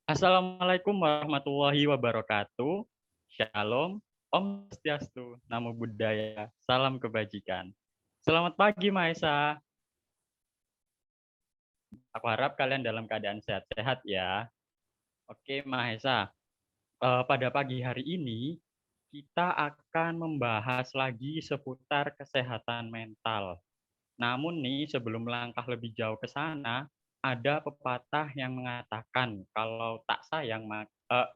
Assalamualaikum warahmatullahi wabarakatuh. Shalom, Om Swastiastu, Namo Buddhaya, Salam Kebajikan. Selamat pagi, Maesa. Aku harap kalian dalam keadaan sehat-sehat ya. Oke, Mahesa. Pada pagi hari ini, kita akan membahas lagi seputar kesehatan mental. Namun nih, sebelum melangkah lebih jauh ke sana, ada pepatah yang mengatakan kalau tak sayang,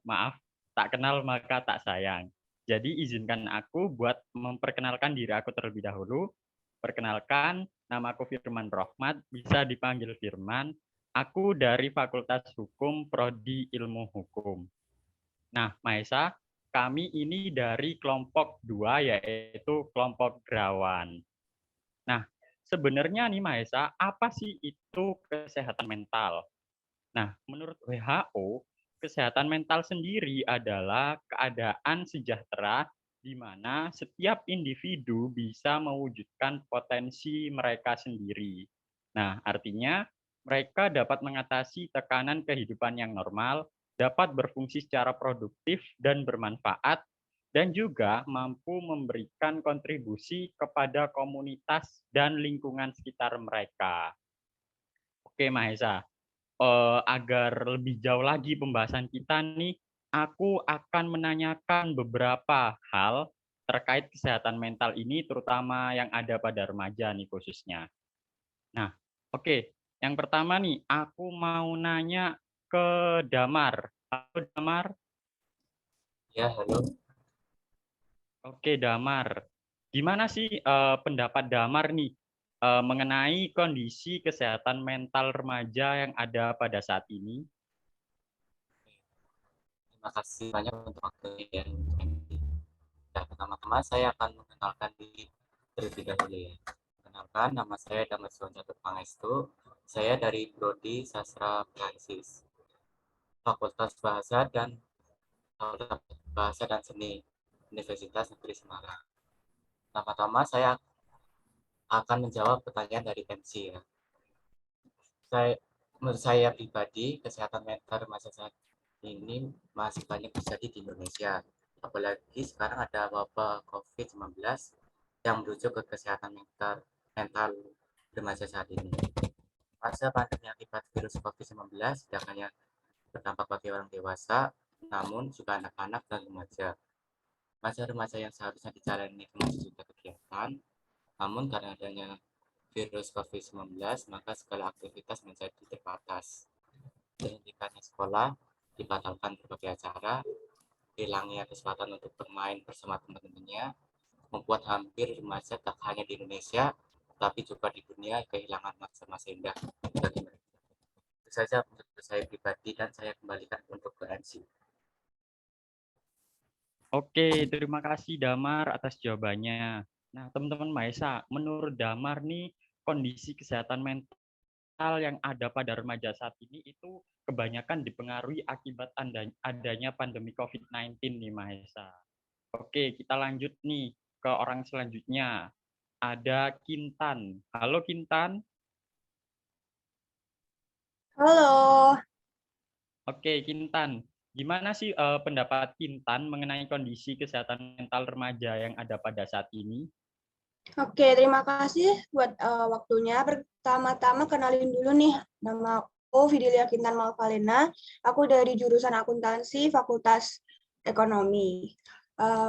maaf, tak kenal maka tak sayang. Jadi izinkan aku buat memperkenalkan diri aku terlebih dahulu. Perkenalkan, nama aku Firman Rohmat, bisa dipanggil Firman. Aku dari Fakultas Hukum, Prodi Ilmu Hukum. Nah, Maesa, kami ini dari kelompok 2, yaitu kelompok Grawan. Nah, sebenarnya nih Maesa, apa sih itu kesehatan mental? Nah, menurut WHO, kesehatan mental sendiri adalah keadaan sejahtera di mana setiap individu bisa mewujudkan potensi mereka sendiri. Nah, artinya mereka dapat mengatasi tekanan kehidupan yang normal, dapat berfungsi secara produktif dan bermanfaat, dan juga mampu memberikan kontribusi kepada komunitas dan lingkungan sekitar mereka. Oke, Mahesa. Agar lebih jauh lagi pembahasan kita nih, aku akan menanyakan beberapa hal terkait kesehatan mental ini, terutama yang ada pada remaja nih khususnya. Nah, oke. Yang pertama nih, aku mau nanya ke Damar. Halo Damar. Ya, halo. Oke, Damar. Gimana sih pendapat Damar nih mengenai kondisi kesehatan mental remaja yang ada pada saat ini? Terima kasih banyak untuk waktunya. Ya, pertama-tama saya akan mengenalkan diri terlebih dahulu ya. Perkenalkan, nama saya Damar Suwanjata Pangestu. Saya dari Prodi Sastra Prancis, Fakultas Bahasa dan Fakultas Bahasa dan Seni Universitas Negeri Semarang. Pertama-tama saya akan menjawab pertanyaan dari MC ya. Menurut saya pribadi, kesehatan mental remaja saat ini masih banyak terjadi di Indonesia. Apalagi sekarang ada wabah COVID-19 yang merujuk ke kesehatan mental remaja saat ini. Masa pandemi akibat virus COVID-19 tidak hanya berdampak bagi orang dewasa, namun juga anak-anak dan remaja. Masa remaja yang seharusnya dijalani dengan sejumlah kegiatan, namun karena adanya virus COVID-19, maka segala aktivitas menjadi terbatas. Dihentikannya sekolah, dibatalkan berbagai acara, hilangnya kesempatan untuk bermain bersama teman-temannya, membuat hampir remaja tak hanya di Indonesia, tapi juga di dunia kehilangan masa-masa indah bagi mereka. Itu saja menurut saya pribadi dan saya kembalikan untuk ke MC. Oke, terima kasih Damar atas jawabannya. Nah, teman-teman Maesa, menurut Damar nih, kondisi kesehatan mental yang ada pada remaja saat ini itu kebanyakan dipengaruhi akibat adanya pandemi COVID-19 nih Maesa. Oke, kita lanjut nih ke orang selanjutnya. Ada Kintan. Halo Kintan. Halo, Oke, Kintan. Gimana sih pendapat Kintan mengenai kondisi kesehatan mental remaja yang ada pada saat ini? oke, terima kasih buat waktunya. Pertama-tama kenalin dulu nih, nama aku Fidelia Kintan Malvalena. Aku dari jurusan akuntansi Fakultas Ekonomi.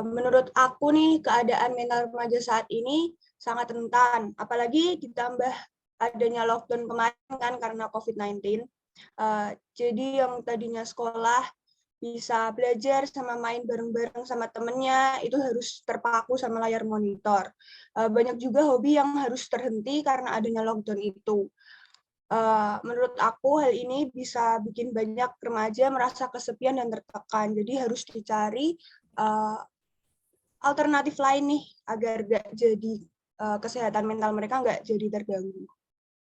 Menurut aku nih, keadaan mental remaja saat ini sangat rentan, apalagi ditambah adanya lockdown kemarin kan karena COVID-19. Jadi yang tadinya sekolah bisa belajar sama main bareng-bareng sama temennya, itu harus terpaku sama layar monitor. Banyak juga hobi yang harus terhenti karena adanya lockdown itu. Menurut aku hal ini bisa bikin banyak remaja merasa kesepian dan tertekan. Jadi harus dicari alternatif lain nih agar gak jadi kesehatan mental mereka nggak jadi terganggu.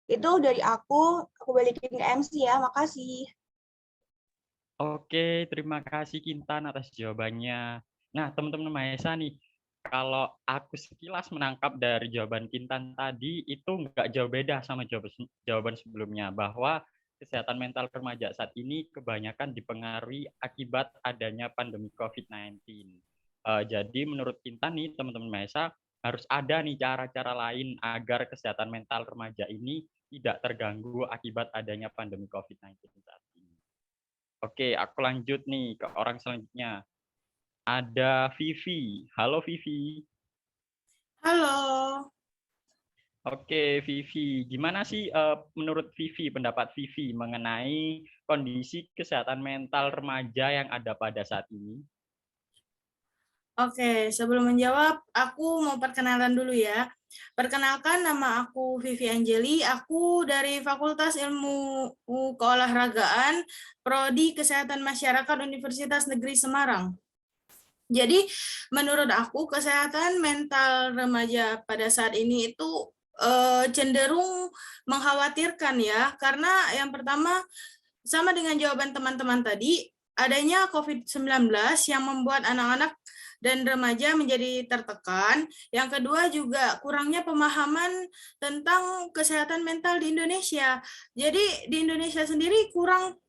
Itu dari aku balikin ke MC ya, makasih. Oke, terima kasih Kintan atas jawabannya. Nah, teman-teman Mahesa nih, kalau aku sekilas menangkap dari jawaban Kintan tadi, itu nggak jauh beda sama jawaban sebelumnya, bahwa kesehatan mental remaja saat ini kebanyakan dipengaruhi akibat adanya pandemi COVID-19. Jadi menurut Intan nih, teman-teman Mahesa, harus ada nih cara-cara lain agar kesehatan mental remaja ini tidak terganggu akibat adanya pandemi COVID-19 saat ini. Oke, aku lanjut nih ke orang selanjutnya. Ada Vivi. Halo Vivi. Halo. Oke, Vivi. Gimana sih menurut Vivi, pendapat Vivi mengenai kondisi kesehatan mental remaja yang ada pada saat ini? Oke, sebelum menjawab, aku mau perkenalan dulu ya. Perkenalkan, nama aku Vivi Angeli, aku dari Fakultas Ilmu Keolahragaan, Prodi Kesehatan Masyarakat Universitas Negeri Semarang. Jadi, menurut aku, kesehatan mental remaja pada saat ini itu cenderung mengkhawatirkan ya, karena yang pertama, sama dengan jawaban teman-teman tadi, adanya COVID-19 yang membuat anak-anak dan remaja menjadi tertekan. Yang kedua juga kurangnya pemahaman tentang kesehatan mental di Indonesia. Jadi di Indonesia sendiri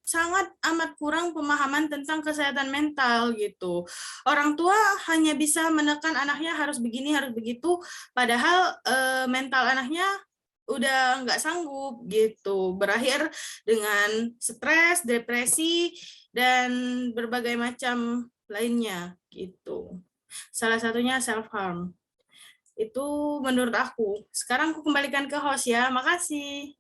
sangat amat kurang pemahaman tentang kesehatan mental gitu. Orang tua hanya bisa menekan anaknya harus begini, harus begitu, padahal mental anaknya udah nggak sanggup gitu, berakhir dengan stres, depresi, dan berbagai macam lainnya gitu. Salah satunya self harm. Itu menurut aku. Sekarang aku kembalikan ke host ya. Makasih.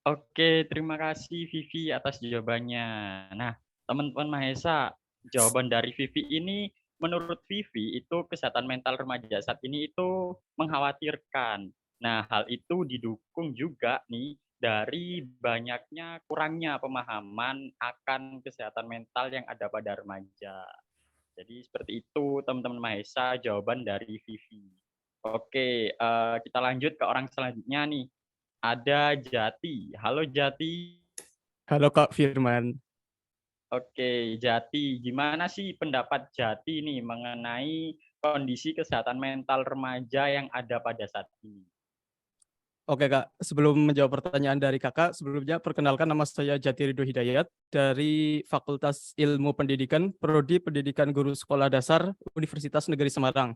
Oke, terima kasih Vivi atas jawabannya. Nah, teman-teman Mahesa, jawaban dari Vivi ini menurut Vivi itu kesehatan mental remaja saat ini itu mengkhawatirkan. Nah, hal itu didukung juga nih dari banyaknya kurangnya pemahaman akan kesehatan mental yang ada pada remaja. Jadi seperti itu teman-teman Mahesa jawaban dari Vivi. Oke, kita lanjut ke orang selanjutnya nih. Ada Jati. Halo Jati. Halo Kak Firman. Oke, Jati, gimana sih pendapat Jati nih mengenai kondisi kesehatan mental remaja yang ada pada saat ini? Oke Kak, sebelum menjawab pertanyaan dari Kakak, sebelumnya perkenalkan nama saya Jati Ridho Hidayat dari Fakultas Ilmu Pendidikan, Prodi Pendidikan Guru Sekolah Dasar, Universitas Negeri Semarang.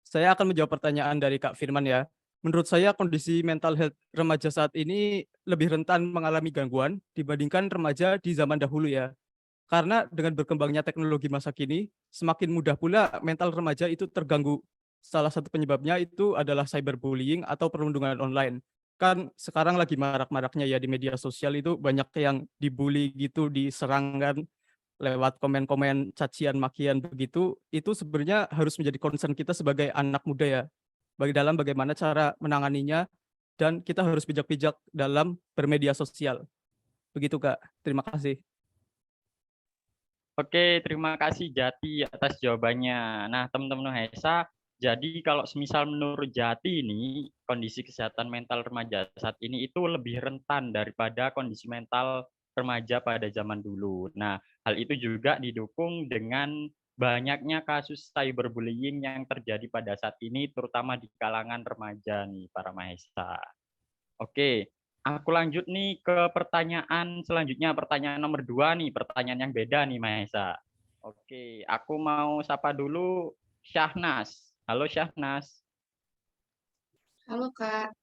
Saya akan menjawab pertanyaan dari Kak Firman ya. Menurut saya kondisi mental health remaja saat ini lebih rentan mengalami gangguan dibandingkan remaja di zaman dahulu ya. Karena dengan berkembangnya teknologi masa kini, semakin mudah pula mental remaja itu terganggu. Salah satu penyebabnya itu adalah cyberbullying atau perundungan online. Kan sekarang lagi marak-maraknya ya di media sosial itu banyak yang dibully gitu, diserangkan lewat komen-komen cacian makian begitu. Itu sebenarnya harus menjadi concern kita sebagai anak muda ya. Bagi dalam bagaimana cara menanganinya dan kita harus bijak-bijak dalam bermedia sosial. Begitu Kak. Terima kasih. Oke, terima kasih Jati atas jawabannya. Nah, teman-teman Mahesa, jadi kalau semisal menurut Jati ini, kondisi kesehatan mental remaja saat ini itu lebih rentan daripada kondisi mental remaja pada zaman dulu. Nah, hal itu juga didukung dengan banyaknya kasus cyberbullying yang terjadi pada saat ini, terutama di kalangan remaja nih, para Mahesa. Oke, aku lanjut nih ke pertanyaan selanjutnya, pertanyaan nomor 2 nih, pertanyaan yang beda nih Mahesa. Oke, aku mau sapa dulu Syahnas. Halo Syahnas. Halo Kak.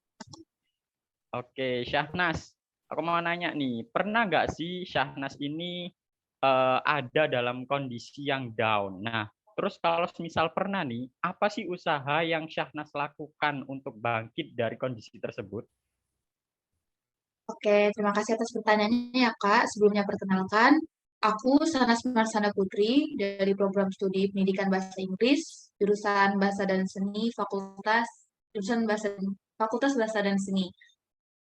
Oke, Syahnas, aku mau nanya nih, pernah nggak sih Syahnas ini ada dalam kondisi yang down? Nah, terus kalau misal pernah nih, apa sih usaha yang Syahnas lakukan untuk bangkit dari kondisi tersebut? Oke, terima kasih atas pertanyaannya ya Kak. Sebelumnya perkenalkan, aku Sanas Marsana Putri dari program studi Pendidikan Bahasa Inggris, jurusan Bahasa dan Seni, Fakultas Bahasa dan Seni.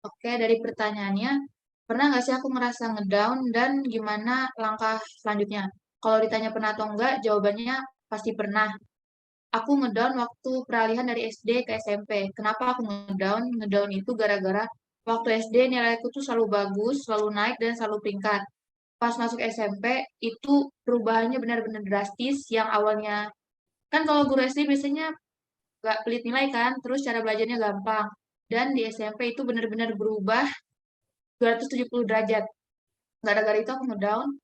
Oke, dari pertanyaannya, pernah nggak sih aku ngerasa ngedown dan gimana langkah selanjutnya? Kalau ditanya pernah atau enggak, jawabannya pasti pernah. Aku ngedown waktu peralihan dari SD ke SMP. Kenapa aku ngedown? Ngedown itu gara-gara waktu SD nilaiku tuh selalu bagus, selalu naik, dan selalu peringkat. Pas masuk SMP, itu perubahannya benar-benar drastis, yang awalnya, kan kalau guru SD biasanya nggak pelit nilai kan, terus cara belajarnya gampang. Dan di SMP itu benar-benar berubah, 270 derajat. Gara-gara itu aku ngedown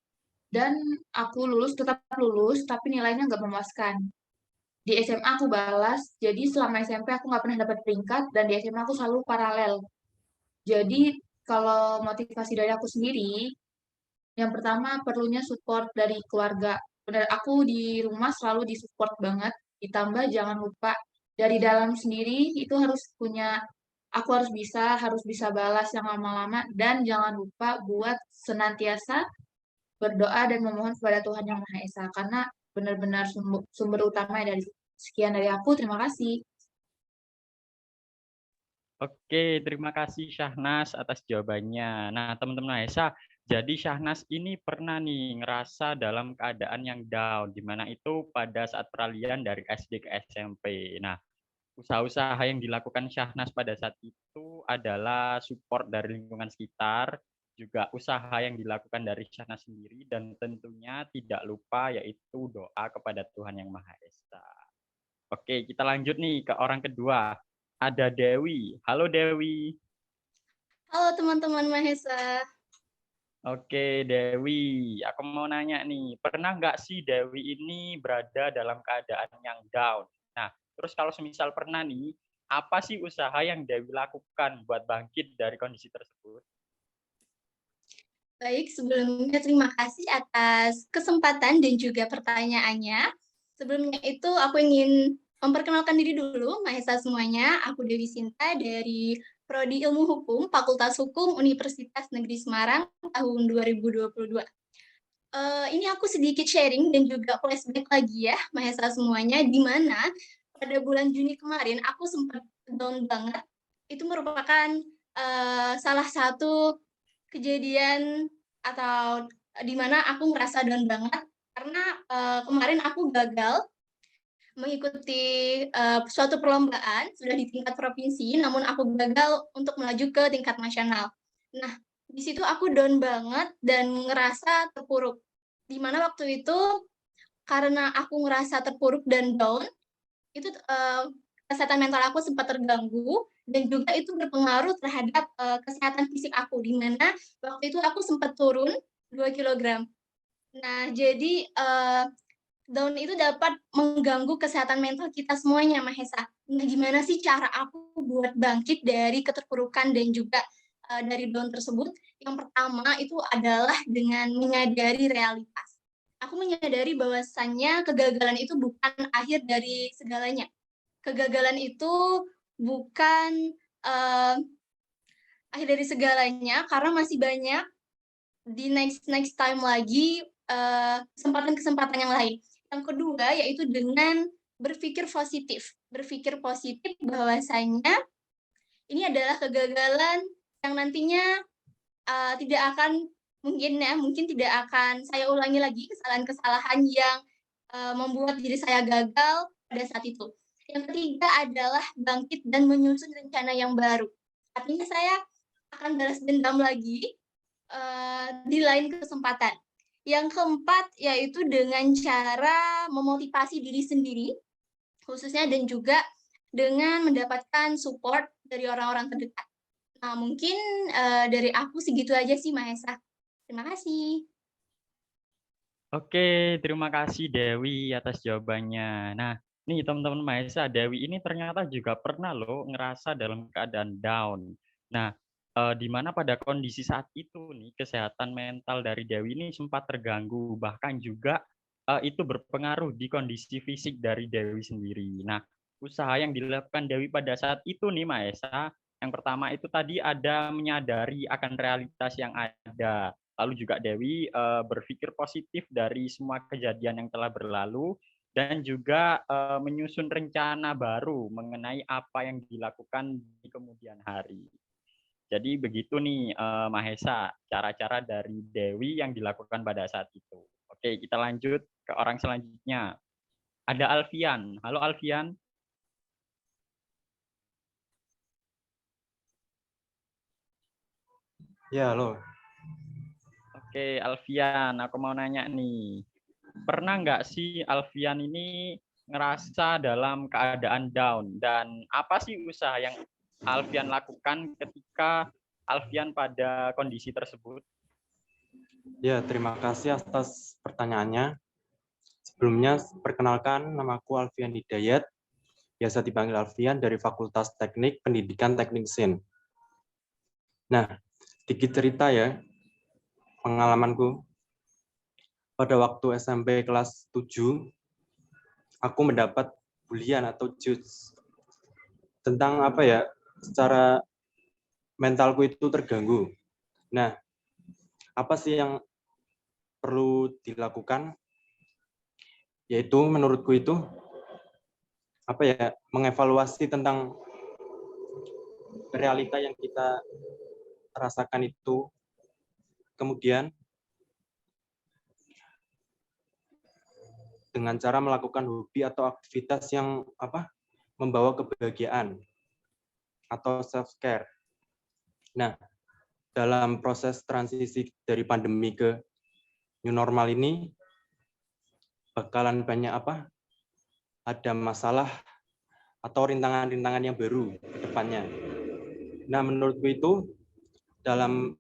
dan aku tetap lulus, tapi nilainya nggak memuaskan. Di SMA aku balas, jadi selama SMP aku nggak pernah dapat peringkat, dan di SMA aku selalu paralel. Jadi kalau motivasi dari aku sendiri, yang pertama perlunya support dari keluarga. Benar, aku di rumah selalu disupport banget. Ditambah jangan lupa dari dalam sendiri itu aku harus bisa balas yang lama-lama, dan jangan lupa buat senantiasa berdoa dan memohon kepada Tuhan Yang Maha Esa, karena benar-benar sumber utama dari sekian dari aku. Terima kasih. Oke, terima kasih Syahnas atas jawabannya. Nah, teman-teman Mahesa, jadi Syahnas ini pernah nih ngerasa dalam keadaan yang down, di mana itu pada saat peralihan dari SD ke SMP. Nah, usaha-usaha yang dilakukan Syahnas pada saat itu adalah support dari lingkungan sekitar, juga usaha yang dilakukan dari Syahnas sendiri, dan tentunya tidak lupa yaitu doa kepada Tuhan Yang Maha Esa. Oke, kita lanjut nih ke orang kedua. Ada Dewi. Halo Dewi. Halo teman-teman Mahesa. Oke Dewi, aku mau nanya nih, pernah nggak sih Dewi ini berada dalam keadaan yang down? Nah, terus kalau semisal pernah nih, apa sih usaha yang Dewi lakukan buat bangkit dari kondisi tersebut? Baik, sebelumnya terima kasih atas kesempatan dan juga pertanyaannya. Sebelumnya itu aku ingin memperkenalkan diri dulu, Mahesa semuanya. Aku Dewi Sinta dari Prodi Ilmu Hukum, Fakultas Hukum Universitas Negeri Semarang tahun 2022. Ini aku sedikit sharing dan juga flashback lagi ya, Mahesa semuanya, di mana pada bulan Juni kemarin aku sempat down banget. Itu merupakan salah satu kejadian atau di mana aku ngerasa down banget karena kemarin aku gagal mengikuti suatu perlombaan sudah di tingkat provinsi, namun aku gagal untuk melaju ke tingkat nasional. Nah, di situ aku down banget dan ngerasa terpuruk. Di mana waktu itu karena aku ngerasa terpuruk dan down, itu kesehatan mental aku sempat terganggu dan juga itu berpengaruh terhadap kesehatan fisik aku, di mana waktu itu aku sempat turun 2 kg. Nah, jadi down itu dapat mengganggu kesehatan mental kita semuanya, Mahesa. Nah, gimana sih cara aku buat bangkit dari keterpurukan dan juga dari down tersebut? Yang pertama itu adalah dengan menyadari realitas. Aku menyadari bahwasannya kegagalan itu bukan akhir dari segalanya. Kegagalan itu bukan akhir dari segalanya, karena masih banyak di next time lagi kesempatan-kesempatan yang lain. Yang kedua yaitu dengan berpikir positif. Berpikir positif bahwasanya ini adalah kegagalan yang nantinya tidak akan mungkin tidak akan saya ulangi lagi kesalahan-kesalahan yang membuat diri saya gagal pada saat itu. Yang ketiga adalah bangkit dan menyusun rencana yang baru. Artinya saya akan balas dendam lagi di lain kesempatan. Yang keempat yaitu dengan cara memotivasi diri sendiri, khususnya dan juga dengan mendapatkan support dari orang-orang terdekat. Nah, mungkin dari aku segitu aja sih, Mahesa. Terima kasih. Oke, terima kasih Dewi atas jawabannya. Nah, nih teman-teman Mahesa, Dewi ini ternyata juga pernah loh ngerasa dalam keadaan down. Nah, di mana pada kondisi saat itu nih kesehatan mental dari Dewi ini sempat terganggu, bahkan juga itu berpengaruh di kondisi fisik dari Dewi sendiri. Nah, usaha yang dilakukan Dewi pada saat itu nih Mahesa, yang pertama itu tadi ada menyadari akan realitas yang ada. Lalu juga Dewi berpikir positif dari semua kejadian yang telah berlalu dan juga menyusun rencana baru mengenai apa yang dilakukan di kemudian hari. Jadi begitu nih Mahesa, cara-cara dari Dewi yang dilakukan pada saat itu. Oke, kita lanjut ke orang selanjutnya. Ada Alfian. Halo Alfian. Ya, halo. Oke, Alfian, aku mau nanya nih. Pernah nggak sih Alfian ini ngerasa dalam keadaan down? Dan apa sih usaha yang Alfian lakukan ketika Alfian pada kondisi tersebut? Ya, terima kasih atas pertanyaannya. Sebelumnya, perkenalkan namaku Alfian Hidayat, biasa dipanggil Alfian dari Fakultas Teknik Pendidikan Teknik Mesin. Nah, sedikit cerita ya, pengalamanku. Pada waktu SMP kelas 7, aku mendapat bulian atau judge tentang apa ya, secara mentalku itu terganggu. Nah, apa sih yang perlu dilakukan? Yaitu menurutku itu apa ya, mengevaluasi tentang realita yang kita rasakan itu, kemudian dengan cara melakukan hobi atau aktivitas yang membawa kebahagiaan atau self care. Nah, dalam proses transisi dari pandemi ke new normal ini bakalan banyak ada masalah atau rintangan-rintangan yang baru ke depannya. Nah, menurutku itu dalam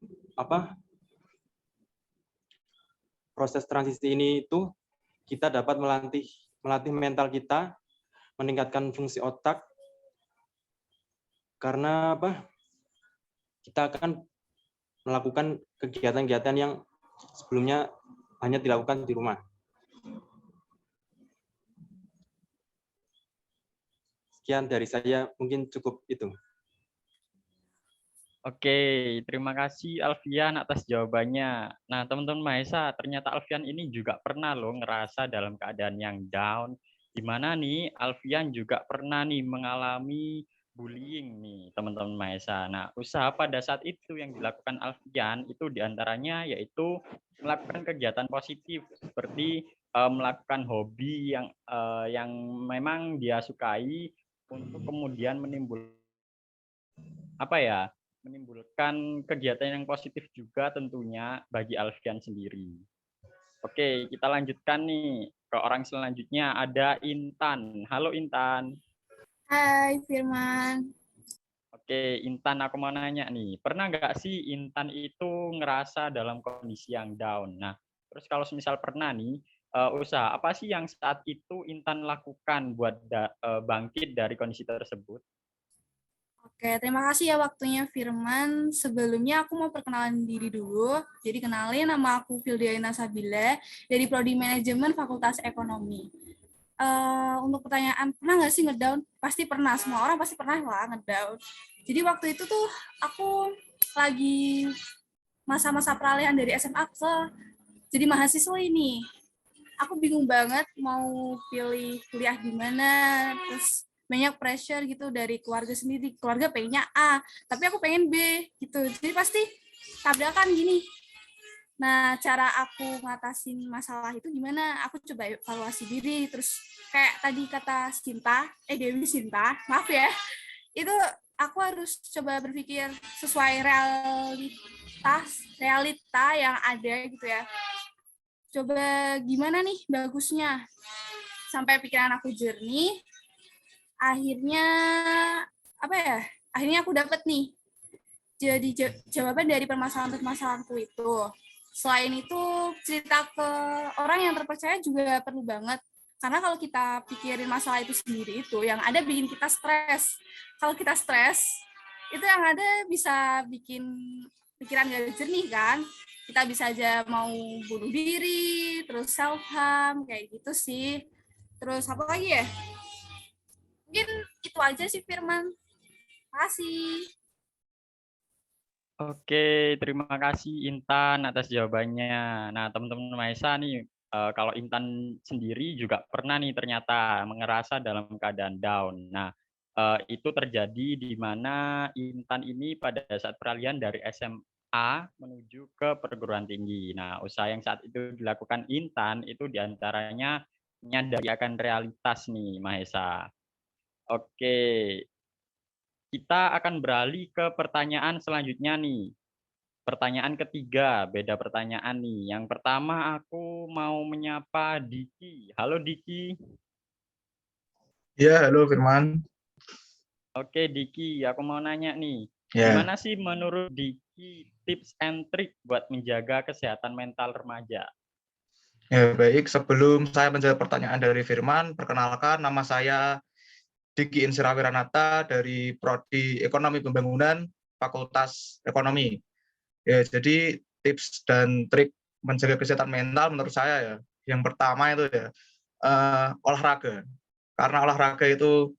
proses transisi ini itu kita dapat melatih mental kita, meningkatkan fungsi otak, karena kita akan melakukan kegiatan-kegiatan yang sebelumnya hanya dilakukan di rumah. Sekian dari saya, mungkin cukup itu. Oke, terima kasih Alfian atas jawabannya. Nah, teman-teman Mahesa, ternyata Alfian ini juga pernah loh ngerasa dalam keadaan yang down, di mana nih Alfian juga pernah nih mengalami bullying nih, teman-teman Mahesa. Nah, usaha pada saat itu yang dilakukan Alfian itu diantaranya yaitu melakukan kegiatan positif seperti melakukan hobi yang memang dia sukai untuk kemudian menimbulkan kegiatan yang positif juga tentunya bagi Alfian sendiri. Oke, kita lanjutkan nih ke orang selanjutnya, ada Intan. Halo Intan. Hai Firman. Oke, Intan, aku mau nanya nih, pernah nggak sih Intan itu ngerasa dalam kondisi yang down? Nah, terus kalau misal pernah nih, usaha apa sih yang saat itu Intan lakukan buat bangkit dari kondisi tersebut? Oke, terima kasih ya waktunya Firman. Sebelumnya aku mau perkenalan diri dulu. Jadi kenalin, nama aku Fildiana Sabila dari Prodi Manajemen Fakultas Ekonomi. Untuk pertanyaan, pernah nggak sih ngedown? Pasti pernah, semua orang pasti pernah lah ngedown. Jadi waktu itu tuh aku lagi masa-masa peralihan dari SMA ke jadi mahasiswa ini. Aku bingung banget mau pilih kuliah di mana, terus banyak pressure gitu dari keluarga sendiri. Keluarga pengennya A, tapi aku pengen B gitu. Jadi pasti tabrakan gini. Nah, cara aku ngatasin masalah itu gimana? Aku coba evaluasi diri, terus kayak tadi kata Dewi Sinta, maaf ya, itu aku harus coba berpikir sesuai realita yang ada gitu ya. Coba gimana nih bagusnya, sampai pikiran aku jernih, akhirnya akhirnya aku dapat nih jadi jawaban dari permasalahan-permasalahanku itu. Selain itu, cerita ke orang yang terpercaya juga perlu banget. Karena kalau kita pikirin masalah itu sendiri itu, yang ada bikin kita stres. Kalau kita stres, itu yang ada bisa bikin pikiran gak jernih kan. Kita bisa aja mau bunuh diri, terus self-harm, kayak gitu sih. Terus apa lagi ya? Mungkin itu aja sih Firman. Terima kasih. Oke, terima kasih Intan atas jawabannya. Nah, teman-teman Maesa nih, kalau Intan sendiri juga pernah nih ternyata ngerasa dalam keadaan down. Nah, itu terjadi di mana Intan ini pada saat peralihan dari SMA menuju ke perguruan tinggi. Nah, usaha yang saat itu dilakukan Intan itu diantaranya menyadari akan realitas nih, Mahesa. Oke, kita akan beralih ke pertanyaan selanjutnya nih. Pertanyaan ketiga, beda pertanyaan nih. Yang pertama aku mau menyapa Diki. Halo Diki. Ya, halo Firman. Oke Diki, aku mau nanya nih. Ya, Gimana sih menurut Diki tips and trick buat menjaga kesehatan mental remaja? ya baik. Sebelum saya menjawab pertanyaan dari Firman, perkenalkan nama saya Diki Insirawiranata dari Prodi Ekonomi Pembangunan Fakultas Ekonomi. Ya, jadi tips dan trik menjaga kesehatan mental menurut saya ya, yang pertama itu ya olahraga. Karena olahraga itu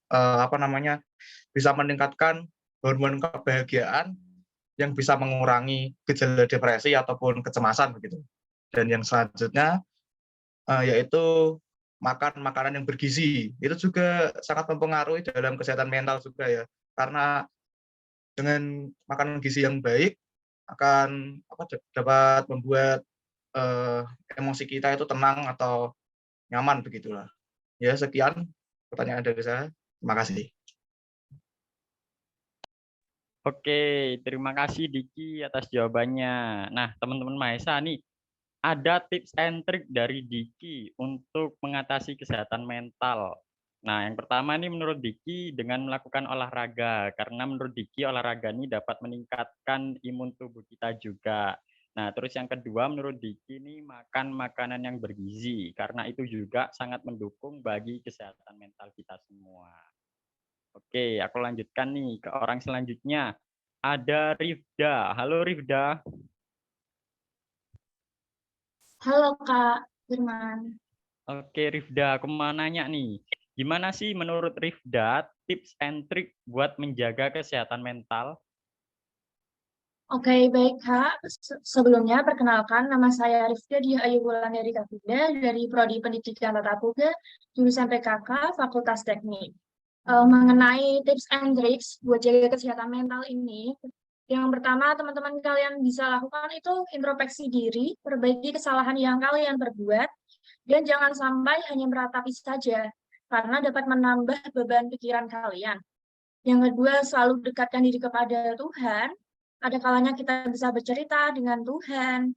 bisa meningkatkan hormon kebahagiaan yang bisa mengurangi gejala depresi ataupun kecemasan begitu. Dan yang selanjutnya yaitu makan makanan yang bergizi. Itu juga sangat mempengaruhi dalam kesehatan mental juga ya. Karena dengan makanan gizi yang baik akan dapat membuat emosi kita itu tenang atau nyaman begitulah. Ya, sekian pertanyaan dari saya. Terima kasih. Oke, terima kasih Diki atas jawabannya. Nah, teman-teman Mahesa nih, ada tips and trick dari Diki untuk mengatasi kesehatan mental. Nah, yang pertama nih menurut Diki dengan melakukan olahraga, karena menurut Diki olahraga ini dapat meningkatkan imun tubuh kita juga. Nah, terus yang kedua menurut Diki nih makan makanan yang bergizi, karena itu juga sangat mendukung bagi kesehatan mental kita semua. Oke, aku lanjutkan nih ke orang selanjutnya. Ada Rifda. Halo Rifda. Halo Kak Firman. Oke Rifda, aku mau nanya nih. Gimana sih menurut Rifda tips and trick buat menjaga kesehatan mental? Oke, baik Kak. Sebelumnya perkenalkan nama saya Rifda Diah Ayu Wulandari Kapida dari Prodi Pendidikan Tata Boga, jurusan PKK, Fakultas Teknik. Mengenai tips and tricks buat jaga kesehatan mental ini, yang pertama teman-teman kalian bisa lakukan itu introspeksi diri, perbaiki kesalahan yang kalian perbuat, dan jangan sampai hanya meratapi saja, karena dapat menambah beban pikiran kalian. Yang kedua, selalu dekatkan diri kepada Tuhan. Ada kalanya kita bisa bercerita dengan Tuhan.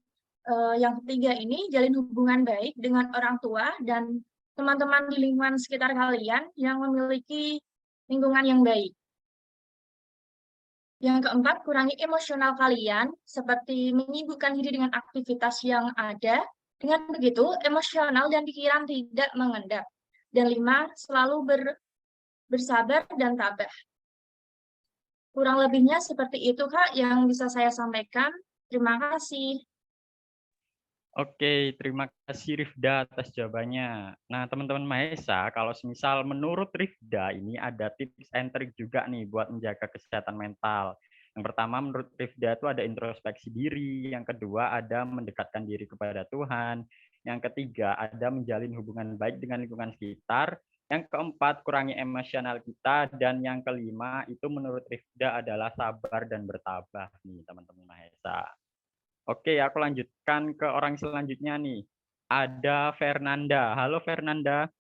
Yang ketiga ini, jalin hubungan baik dengan orang tua dan teman-teman di lingkungan sekitar kalian yang memiliki lingkungan yang baik. Yang keempat, kurangi emosional kalian, seperti menyibukkan diri dengan aktivitas yang ada. Dengan begitu, emosional dan pikiran tidak mengendap. Dan 5, selalu bersabar dan tabah. Kurang lebihnya seperti itu, Kak, yang bisa saya sampaikan. Terima kasih. Oke, terima kasih Rifda atas jawabannya. Nah, teman-teman Mahesa, kalau semisal menurut Rifda ini ada tips and trick juga nih buat menjaga kesehatan mental. Yang pertama menurut Rifda itu ada introspeksi diri, yang kedua ada mendekatkan diri kepada Tuhan, yang ketiga ada menjalin hubungan baik dengan lingkungan sekitar, yang keempat kurangi emosional kita, dan yang kelima itu menurut Rifda adalah sabar dan bertabah nih teman-teman Mahesa. Oke, aku lanjutkan ke orang selanjutnya nih. Ada Fernanda. Halo Fernanda.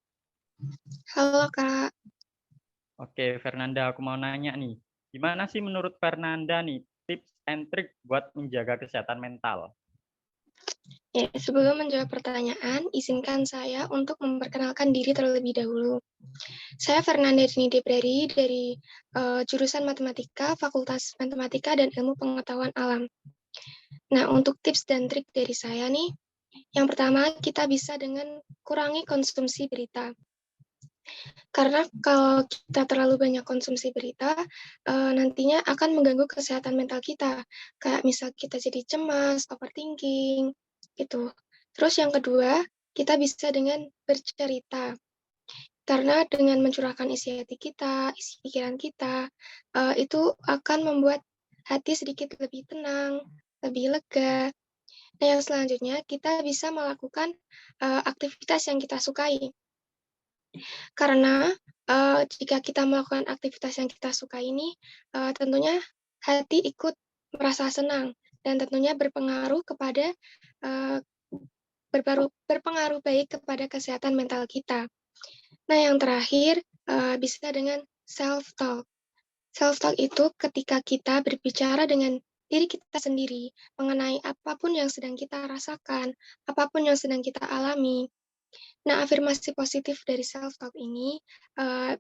Halo Kak. Oke, Fernanda, aku mau nanya nih. Gimana sih menurut Fernanda nih tips and trick buat menjaga kesehatan mental? Ya, sebelum menjawab pertanyaan, izinkan saya untuk memperkenalkan diri terlebih dahulu. Saya Fernanda Dini Debrari dari jurusan Matematika, Fakultas Matematika dan Ilmu Pengetahuan Alam. Nah, untuk tips dan trik dari saya nih, yang pertama kita bisa dengan kurangi konsumsi berita. Karena kalau kita terlalu banyak konsumsi berita, nantinya akan mengganggu kesehatan mental kita. Kayak misal kita jadi cemas, overthinking, gitu. Terus yang kedua, kita bisa dengan bercerita. Karena dengan mencurahkan isi hati kita, isi pikiran kita, itu akan membuat hati sedikit lebih tenang, lebih lega. Nah, yang selanjutnya kita bisa melakukan aktivitas yang kita sukai. Karena jika kita melakukan aktivitas yang kita suka ini, tentunya hati ikut merasa senang dan tentunya berpengaruh kepada berpengaruh baik kepada kesehatan mental kita. Nah, yang terakhir bisa dengan self-talk. Self-talk itu ketika kita berbicara dengan diri kita sendiri mengenai apapun yang sedang kita rasakan, apapun yang sedang kita alami. Nah, afirmasi positif dari self-talk ini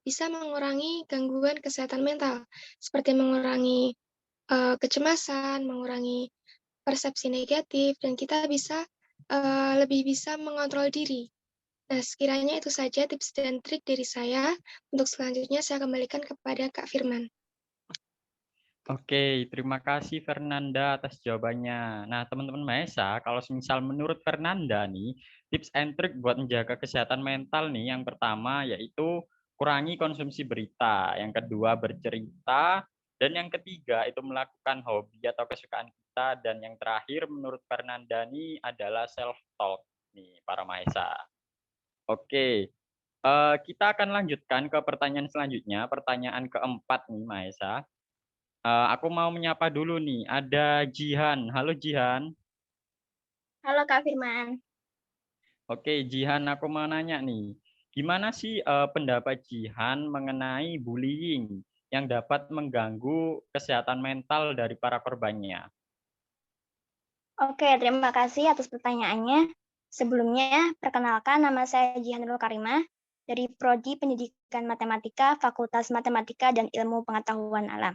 bisa mengurangi gangguan kesehatan mental, seperti mengurangi kecemasan, mengurangi persepsi negatif, dan kita bisa lebih bisa mengontrol diri. Nah, sekiranya itu saja tips dan trik dari saya. Untuk selanjutnya saya kembalikan kepada Kak Firman. Oke, terima kasih Fernanda atas jawabannya. Nah, teman-teman Mahesa, kalau misal menurut Fernanda nih, tips and trick buat menjaga kesehatan mental nih, yang pertama yaitu kurangi konsumsi berita, yang kedua bercerita, dan yang ketiga itu melakukan hobi atau kesukaan kita, dan yang terakhir menurut Fernanda nih adalah self-talk nih, para Mahesa. Oke, kita akan lanjutkan ke pertanyaan selanjutnya, pertanyaan keempat nih Mahesa. Aku mau menyapa dulu nih, ada Jihan. Halo Jihan. Halo Kak Firman. Oke, Jihan, aku mau nanya nih, gimana sih pendapat Jihan mengenai bullying yang dapat mengganggu kesehatan mental dari para korbannya? Oke, terima kasih atas pertanyaannya. Sebelumnya, perkenalkan nama saya Jihan Nurul Karimah dari Prodi Pendidikan Matematika, Fakultas Matematika dan Ilmu Pengetahuan Alam.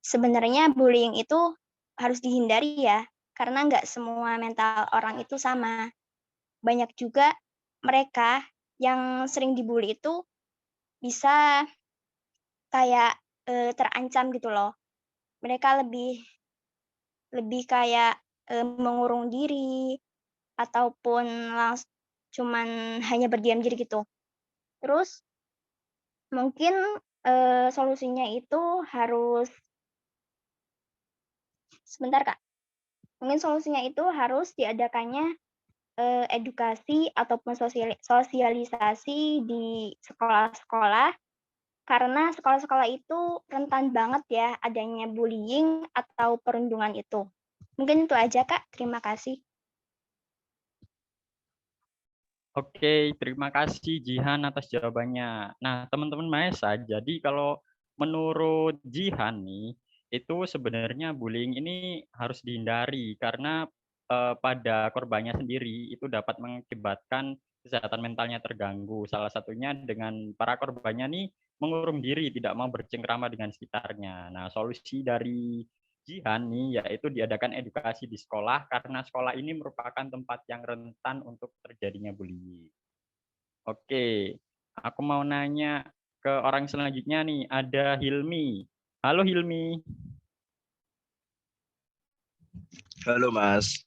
Sebenarnya bullying itu harus dihindari ya, karena nggak semua mental orang itu sama. Banyak juga mereka yang sering dibully itu bisa kayak terancam gitu loh. Mereka lebih kayak mengurung diri ataupun cuman hanya berdiam diri gitu. Terus mungkin solusinya itu harus sebentar Kak. Mungkin solusinya itu harus diadakannya edukasi ataupun sosialisasi di sekolah-sekolah, karena sekolah-sekolah itu rentan banget ya adanya bullying atau perundungan itu. Mungkin itu aja Kak, terima kasih. Oke, terima kasih Jihan atas jawabannya. Nah, teman-teman Mahesa, jadi kalau menurut Jihan nih, itu sebenarnya bullying ini harus dihindari karena pada korbannya sendiri itu dapat mengakibatkan kesehatan mentalnya terganggu. Salah satunya dengan para korbannya nih mengurung diri, tidak mau bercengkrama dengan sekitarnya. Nah, solusi dari Jihan nih yaitu diadakan edukasi di sekolah karena sekolah ini merupakan tempat yang rentan untuk terjadinya bullying. Oke, aku mau nanya ke orang selanjutnya nih, ada Hilmi. Halo Hilmi. Halo Mas.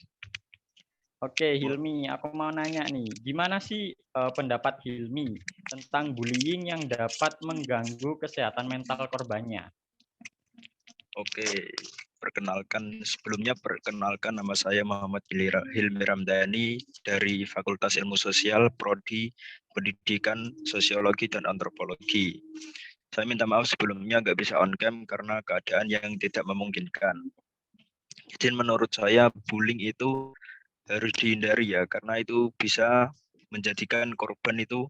Oke, Hilmi, aku mau nanya nih, gimana sih pendapat Hilmi tentang bullying yang dapat mengganggu kesehatan mental korbannya? Oke, perkenalkan nama saya Muhammad Hilmi Ramdhani dari Fakultas Ilmu Sosial Prodi Pendidikan Sosiologi dan Antropologi. Saya minta maaf sebelumnya nggak bisa on cam karena keadaan yang tidak memungkinkan. Jadi menurut saya bullying itu harus dihindari ya, karena itu bisa menjadikan korban itu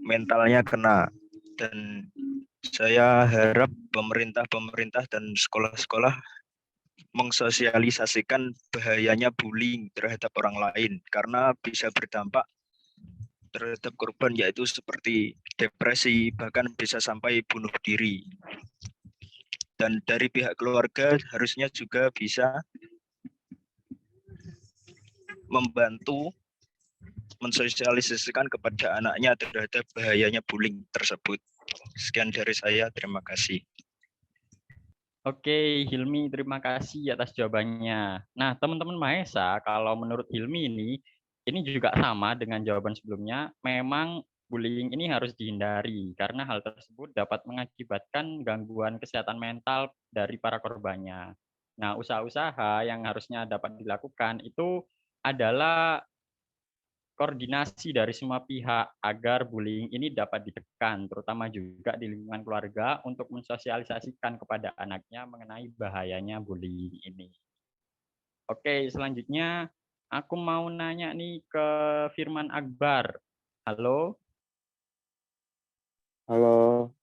mentalnya kena. Dan saya harap pemerintah dan sekolah-sekolah mengsosialisasikan bahayanya bullying terhadap orang lain karena bisa berdampak terhadap korban, yaitu seperti depresi, bahkan bisa sampai bunuh diri. Dan dari pihak keluarga harusnya juga bisa membantu mensosialisasikan kepada anaknya terhadap bahayanya bullying tersebut. Sekian dari saya, terima kasih. Oke, Hilmi, terima kasih atas jawabannya. Nah, teman-teman Mahesa, kalau menurut Hilmi ini juga sama dengan jawaban sebelumnya, memang bullying ini harus dihindari karena hal tersebut dapat mengakibatkan gangguan kesehatan mental dari para korbannya. Nah, usaha-usaha yang harusnya dapat dilakukan itu adalah koordinasi dari semua pihak agar bullying ini dapat ditekan, terutama juga di lingkungan keluarga untuk mensosialisasikan kepada anaknya mengenai bahayanya bullying ini. Oke, selanjutnya aku mau nanya nih ke Firman Akbar. Halo? Halo.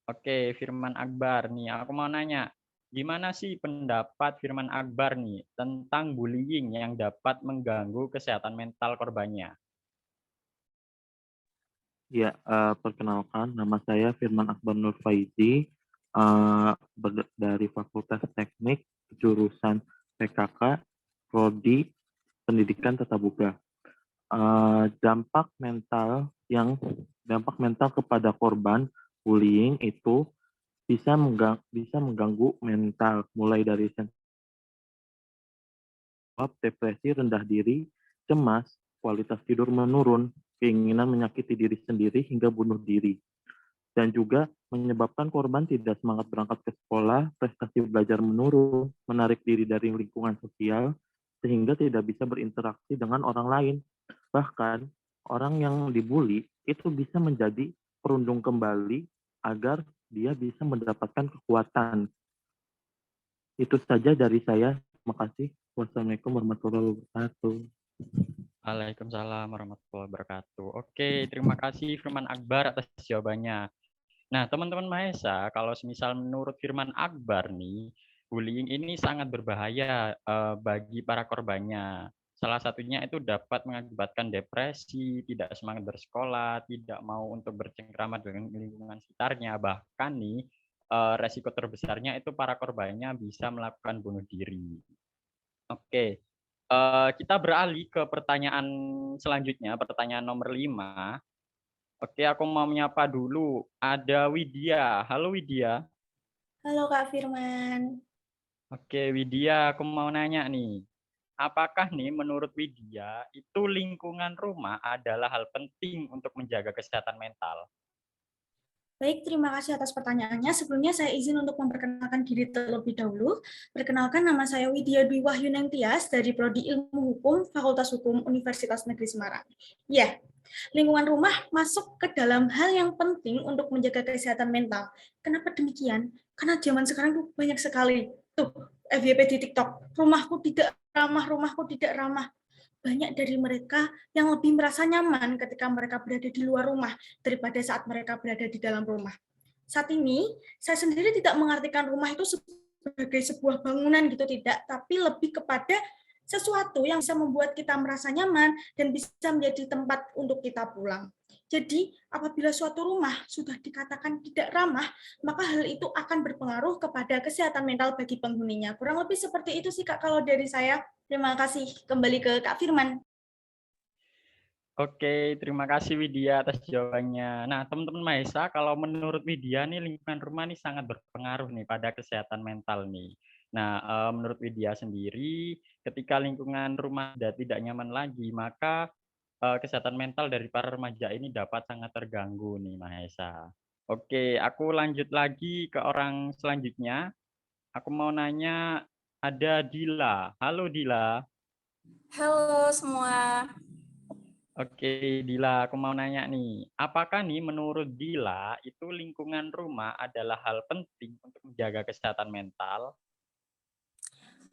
Oke, Firman Akbar nih, aku mau nanya, gimana sih pendapat Firman Akbar nih tentang bullying yang dapat mengganggu kesehatan mental korbannya? Ya, perkenalkan nama saya Firman Akbar Nur Faizi. dari Fakultas Teknik, jurusan PKK, Prodi Pendidikan Tatap Muka. Dampak mental kepada korban bullying itu bisa mengganggu mental, mulai dari depresi, rendah diri, cemas, kualitas tidur menurun, keinginan menyakiti diri sendiri hingga bunuh diri. Dan juga menyebabkan korban tidak semangat berangkat ke sekolah, prestasi belajar menurun, menarik diri dari lingkungan sosial, sehingga tidak bisa berinteraksi dengan orang lain. Bahkan, orang yang dibully itu bisa menjadi perundung kembali agar dia bisa mendapatkan kekuatan. Itu saja dari saya. Terima kasih. Wassalamualaikum warahmatullahi wabarakatuh. Waalaikumsalam warahmatullahi wabarakatuh. Oke, terima kasih Firman Akbar atas jawabannya. Nah, teman-teman Mahesa, kalau semisal menurut Firman Akbar nih, bullying ini sangat berbahaya bagi para korbannya. Salah satunya itu dapat mengakibatkan depresi, tidak semangat bersekolah, tidak mau untuk bercengkrama dengan lingkungan sekitarnya, bahkan nih resiko terbesarnya itu para korbannya bisa melakukan bunuh diri. Oke, kita beralih ke pertanyaan selanjutnya, pertanyaan nomor 5. Oke, aku mau menyapa dulu. Ada Widya. Halo Widya. Halo Kak Firman. Oke, Widya, aku mau nanya nih. Apakah nih menurut Widya itu lingkungan rumah adalah hal penting untuk menjaga kesehatan mental? Baik, terima kasih atas pertanyaannya. Sebelumnya saya izin untuk memperkenalkan diri terlebih dahulu. Perkenalkan, nama saya Widya Dwi Wahyuneng Tias dari Prodi Ilmu Hukum Fakultas Hukum Universitas Negeri Semarang. Ya, lingkungan rumah masuk ke dalam hal yang penting untuk menjaga kesehatan mental. Kenapa demikian? Karena zaman sekarang tuh banyak sekali tuh FYP di TikTok. Rumahku tidak ramah. Banyak dari mereka yang lebih merasa nyaman ketika mereka berada di luar rumah daripada saat mereka berada di dalam rumah. Saat ini, saya sendiri tidak mengartikan rumah itu sebagai sebuah bangunan gitu, tidak, tapi lebih kepada sesuatu yang bisa membuat kita merasa nyaman dan bisa menjadi tempat untuk kita pulang. Jadi, apabila suatu rumah sudah dikatakan tidak ramah, maka hal itu akan berpengaruh kepada kesehatan mental bagi penghuninya. Kurang lebih seperti itu sih, Kak, kalau dari saya. Terima kasih. Kembali ke Kak Firman. Oke, terima kasih Widya atas jawabannya. Nah, teman-teman Mahesa, kalau menurut Widya nih lingkungan rumah nih sangat berpengaruh nih pada kesehatan mental nih. Nah, menurut Widya sendiri, ketika lingkungan rumah sudah tidak nyaman lagi, maka kesehatan mental dari para remaja ini dapat sangat terganggu nih Mahesa. Oke, aku lanjut lagi ke orang selanjutnya. Aku mau nanya, ada Dila. Halo Dila. Halo semua. Oke, Dila, aku mau nanya nih. Apakah nih menurut Dila itu lingkungan rumah adalah hal penting untuk menjaga kesehatan mental?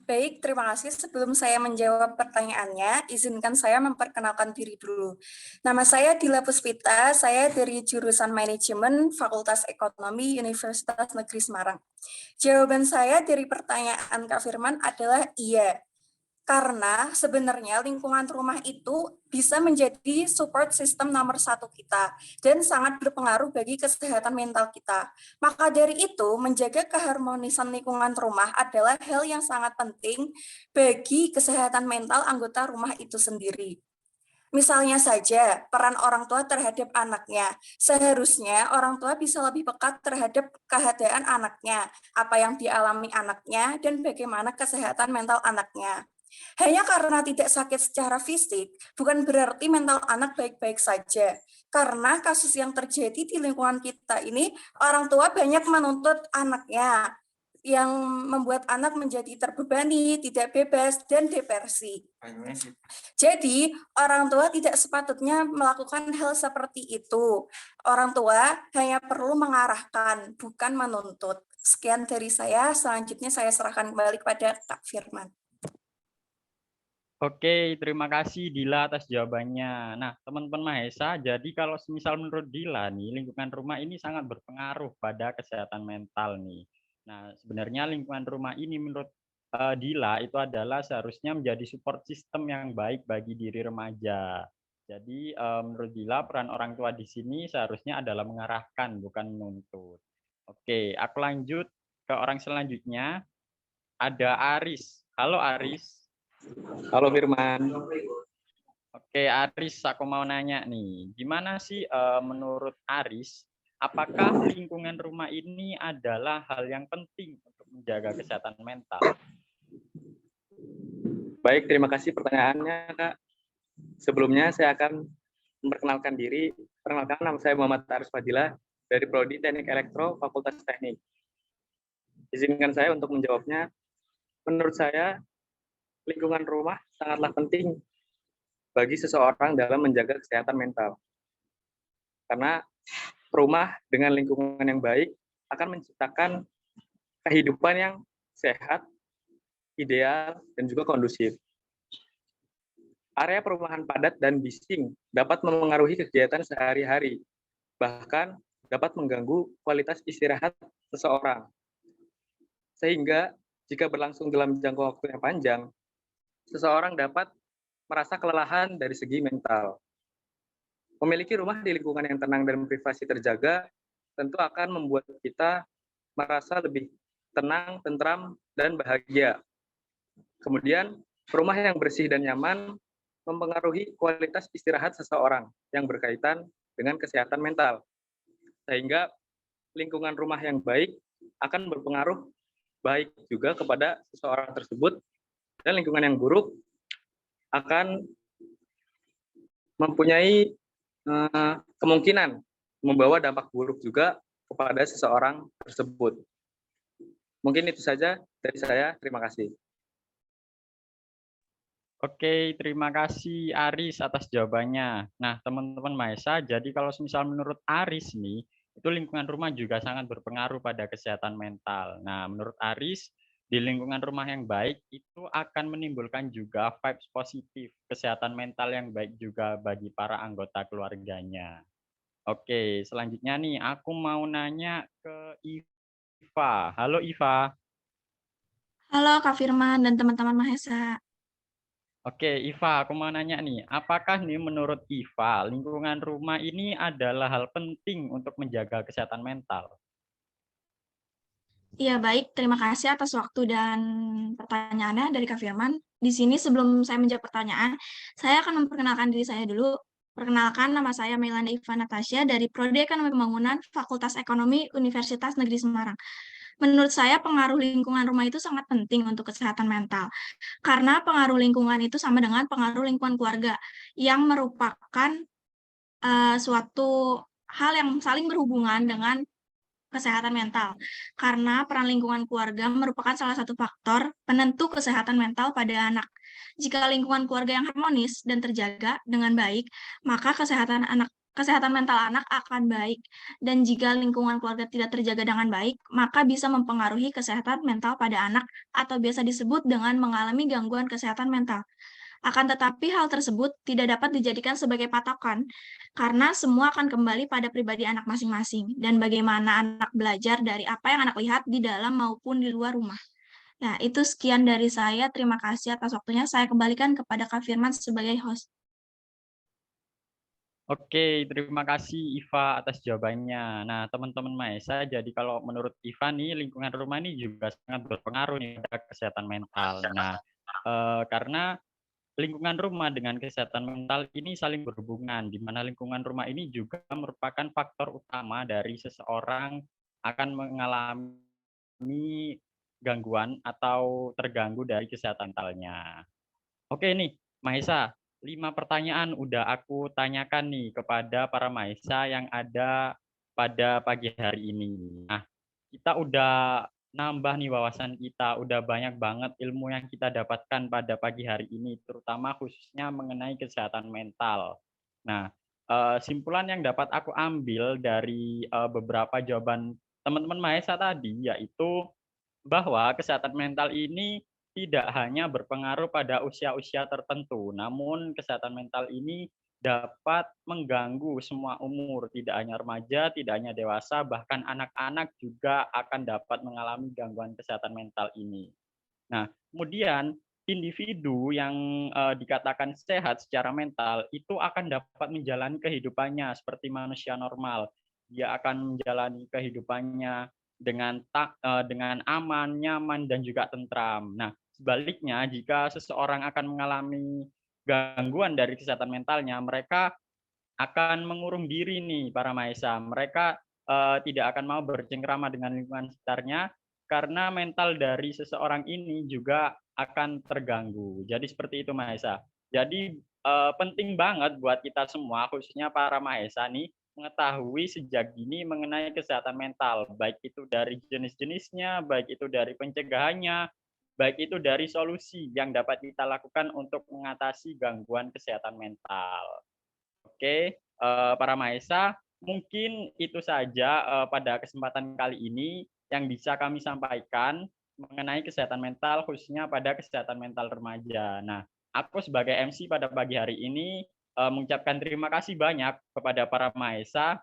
Baik, terima kasih. Sebelum saya menjawab pertanyaannya, izinkan saya memperkenalkan diri dulu. Nama saya Dila Puspita, saya dari jurusan Manajemen Fakultas Ekonomi Universitas Negeri Semarang. Jawaban saya dari pertanyaan Kak Firman adalah iya. Karena sebenarnya lingkungan rumah itu bisa menjadi support system nomor 1 kita dan sangat berpengaruh bagi kesehatan mental kita. Maka dari itu, menjaga keharmonisan lingkungan rumah adalah hal yang sangat penting bagi kesehatan mental anggota rumah itu sendiri. Misalnya saja, peran orang tua terhadap anaknya. Seharusnya orang tua bisa lebih peka terhadap keadaan anaknya, apa yang dialami anaknya, dan bagaimana kesehatan mental anaknya. Hanya karena tidak sakit secara fisik, bukan berarti mental anak baik-baik saja. Karena kasus yang terjadi di lingkungan kita ini, orang tua banyak menuntut anaknya, yang membuat anak menjadi terbebani, tidak bebas, dan depresi. Jadi, orang tua tidak sepatutnya melakukan hal seperti itu. Orang tua hanya perlu mengarahkan, bukan menuntut. Sekian dari saya, selanjutnya saya serahkan kembali kepada Kak Firman. Oke, terima kasih Dila atas jawabannya. Nah, teman-teman Mahesa, jadi kalau semisal menurut Dila nih, lingkungan rumah ini sangat berpengaruh pada kesehatan mental nih. Nah, sebenarnya lingkungan rumah ini menurut Dila itu adalah seharusnya menjadi support system yang baik bagi diri remaja. Jadi menurut Dila peran orang tua di sini seharusnya adalah mengarahkan bukan menuntut. Oke, aku lanjut ke orang selanjutnya. Ada Aris. Halo Aris. Halo Firman. Oke, Aris, aku mau nanya nih, gimana sih menurut Aris, apakah lingkungan rumah ini adalah hal yang penting untuk menjaga kesehatan mental? Baik, terima kasih pertanyaannya, Kak. Sebelumnya saya akan memperkenalkan diri. Perkenalkan, nama saya Muhammad Aris Fadilah dari Prodi Teknik Elektro Fakultas Teknik. Izinkan saya untuk menjawabnya. Menurut saya, lingkungan rumah sangatlah penting bagi seseorang dalam menjaga kesehatan mental. Karena rumah dengan lingkungan yang baik akan menciptakan kehidupan yang sehat, ideal, dan juga kondusif. Area perumahan padat dan bising dapat memengaruhi kegiatan sehari-hari, bahkan dapat mengganggu kualitas istirahat seseorang. Sehingga jika berlangsung dalam jangka waktu yang panjang, seseorang dapat merasa kelelahan dari segi mental. Memiliki rumah di lingkungan yang tenang dan privasi terjaga tentu akan membuat kita merasa lebih tenang, tentram, dan bahagia. Kemudian, rumah yang bersih dan nyaman mempengaruhi kualitas istirahat seseorang yang berkaitan dengan kesehatan mental. Sehingga lingkungan rumah yang baik akan berpengaruh baik juga kepada seseorang tersebut, dan lingkungan yang buruk akan mempunyai kemungkinan membawa dampak buruk juga kepada seseorang tersebut. Mungkin itu saja dari saya. Terima kasih. Oke, terima kasih Aris atas jawabannya. Nah, teman-teman Mahesa, jadi kalau misal menurut Aris nih, itu lingkungan rumah juga sangat berpengaruh pada kesehatan mental. Nah, menurut Aris, di lingkungan rumah yang baik itu akan menimbulkan juga vibes positif, kesehatan mental yang baik juga bagi para anggota keluarganya. Oke, selanjutnya nih, aku mau nanya ke Iva. Halo Iva. Halo Kak Firman dan teman-teman Mahesa. Oke, Iva, aku mau nanya nih, apakah nih menurut Iva, lingkungan rumah ini adalah hal penting untuk menjaga kesehatan mental? Iya, baik. Terima kasih atas waktu dan pertanyaannya dari Kak Firman. Di sini sebelum saya menjawab pertanyaan, saya akan memperkenalkan diri saya dulu. Perkenalkan, nama saya Melanda Iva Natasha dari Prodi Ekonomi Pembangunan Fakultas Ekonomi Universitas Negeri Semarang. Menurut saya, pengaruh lingkungan rumah itu sangat penting untuk kesehatan mental. Karena pengaruh lingkungan itu sama dengan pengaruh lingkungan keluarga, yang merupakan suatu hal yang saling berhubungan dengan kesehatan mental. Karena peran lingkungan keluarga merupakan salah satu faktor penentu kesehatan mental pada anak. Jika lingkungan keluarga yang harmonis dan terjaga dengan baik, maka kesehatan mental anak akan baik. Dan jika lingkungan keluarga tidak terjaga dengan baik, maka bisa mempengaruhi kesehatan mental pada anak atau biasa disebut dengan mengalami gangguan kesehatan mental. Akan tetapi hal tersebut tidak dapat dijadikan sebagai patokan, karena semua akan kembali pada pribadi anak masing-masing, dan bagaimana anak belajar dari apa yang anak lihat di dalam maupun di luar rumah. Nah, itu sekian dari saya. Terima kasih atas waktunya. Saya kembalikan kepada Kak Firman sebagai host. Oke, terima kasih Iva atas jawabannya. Nah, teman-teman Mahesa, jadi kalau menurut Iva nih, lingkungan rumah ini juga sangat berpengaruh nih pada kesehatan mental. Nah, karena lingkungan rumah dengan kesehatan mental ini saling berhubungan, di mana lingkungan rumah ini juga merupakan faktor utama dari seseorang akan mengalami gangguan atau terganggu dari kesehatan mentalnya. Oke nih, Mahesa, 5 pertanyaan udah aku tanyakan nih kepada para Mahesa yang ada pada pagi hari ini. Nah, kita udah nambah nih wawasan kita, udah banyak banget ilmu yang kita dapatkan pada pagi hari ini, terutama khususnya mengenai kesehatan mental. Nah, simpulan yang dapat aku ambil dari beberapa jawaban teman-teman Mahesa tadi, yaitu bahwa kesehatan mental ini tidak hanya berpengaruh pada usia-usia tertentu, namun kesehatan mental ini dapat mengganggu semua umur, tidak hanya remaja, tidak hanya dewasa, bahkan anak-anak juga akan dapat mengalami gangguan kesehatan mental ini. Nah, kemudian individu yang dikatakan sehat secara mental itu akan dapat menjalani kehidupannya seperti manusia normal dia akan menjalani kehidupannya dengan aman, nyaman, dan juga tentram. Nah, sebaliknya, jika seseorang akan mengalami gangguan dari kesehatan mentalnya, mereka akan mengurung diri nih, para Mahesa. Mereka tidak akan mau bercengkrama dengan lingkungan sekitarnya, karena mental dari seseorang ini juga akan terganggu. Jadi seperti itu, Mahesa. Jadi penting banget buat kita semua, khususnya para Mahesa nih, mengetahui sejak dini mengenai kesehatan mental, baik itu dari jenis-jenisnya, baik itu dari pencegahannya, baik itu dari solusi yang dapat kita lakukan untuk mengatasi gangguan kesehatan mental. Oke, para Mahesa, mungkin itu saja pada kesempatan kali ini yang bisa kami sampaikan mengenai kesehatan mental, khususnya pada kesehatan mental remaja. Nah, aku sebagai MC pada pagi hari ini mengucapkan terima kasih banyak kepada para Mahesa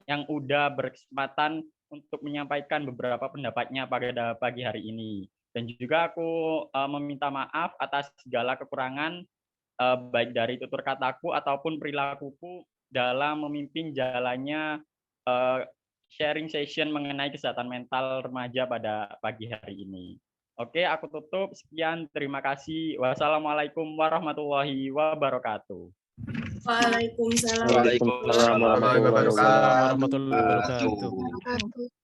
yang udah berkesempatan untuk menyampaikan beberapa pendapatnya pada pagi hari ini. Dan juga aku meminta maaf atas segala kekurangan baik dari tutur kataku ataupun perilakuku dalam memimpin jalannya sharing session mengenai kesehatan mental remaja pada pagi hari ini. Oke, aku tutup. Sekian, terima kasih. Wassalamualaikum warahmatullahi wabarakatuh. Waalaikumsalam. Waalaikumsalam warahmatullahi wabarakatuh. Warahmatullahi wabarakatuh.